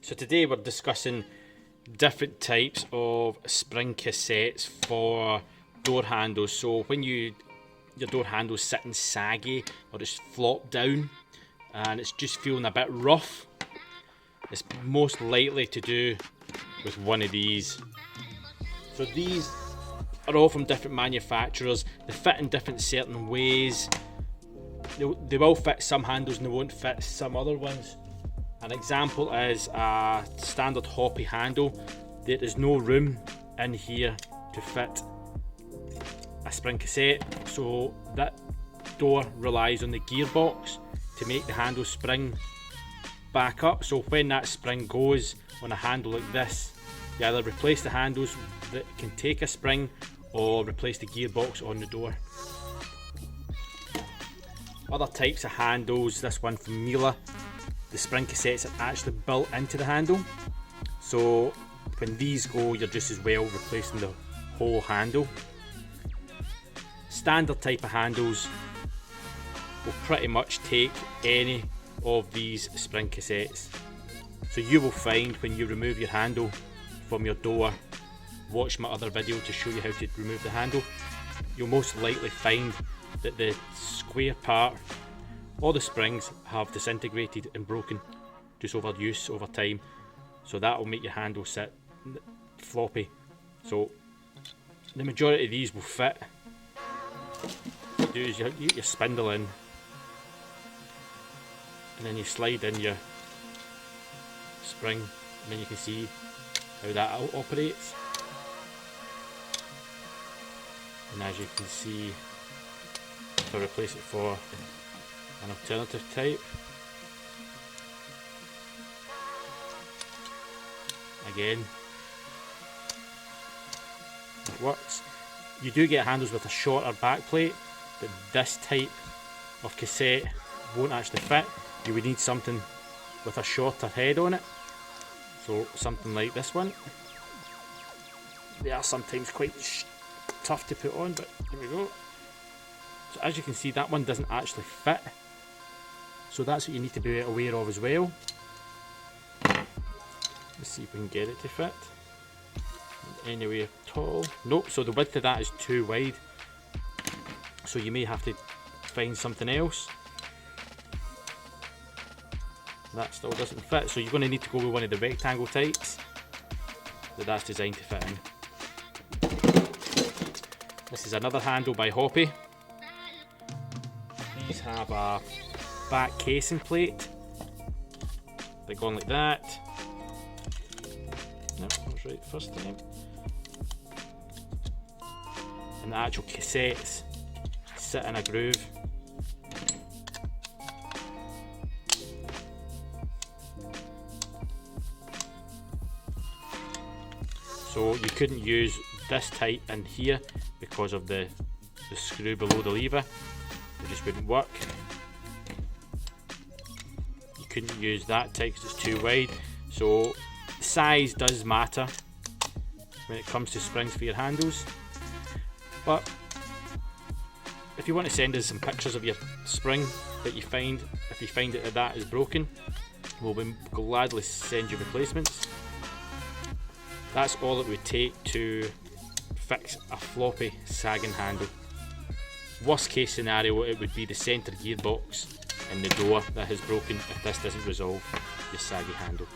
So today we're discussing different types of spring cassettes for door handles. So when your door handle's sitting saggy or it's flopped down and it's just feeling a bit rough, it's most likely to do with one of these. So these are all from different manufacturers. They fit in different certain ways. They will fit some handles and they won't fit some other ones. An example is a standard hoppy handle. There is no room in here to fit a spring cassette, so that door relies on the gearbox to make the handle spring back up. So when that spring goes on a handle like this, you either replace the handles that can take a spring or replace the gearbox on the door. Other types of handles, this one from Miele, the spring cassettes are actually built into the handle, so when these go, you're just as well replacing the whole handle. Standard type of handles will pretty much take any of these spring cassettes. So you will find when you remove your handle from your door, watch my other video to show you how to remove the handle, you'll most likely find that the square part, all the springs have disintegrated and broken just over use over time, so that will make your handle sit floppy. So the majority of these will fit. What you do is you get your spindle in and then you slide in your spring, and then you can see how that operates. And as you can see, if I replace it for an alternative type, again, it works. You do get handles with a shorter back plate, but this type of cassette won't actually fit. You would need something with a shorter head on it, so something like this one. They are sometimes quite tough to put on, but here we go. So as you can see, that one doesn't actually fit, so that's what you need to be aware of as well. Let's see if we can get it to fit anyway at all. Nope, so the width of that is too wide, so you may have to find something else. That still doesn't fit, so you're going to need to go with one of the rectangle types that's designed to fit in. This is another handle by Hoppy. These have a back casing plate. They go on like that. No, that was right first time. And the actual cassettes sit in a groove. So you couldn't use this type in here because of the screw below the lever. It just wouldn't work. You couldn't use that type because it's too wide. So size does matter when it comes to springs for your handles. But if you want to send us some pictures of your spring that you find, if you find that is broken, we'll gladly send you replacements. That's all it would take to fix a floppy sagging handle. Worst case scenario, it would be the centre gearbox in the door that has broken if this doesn't resolve your saggy handle.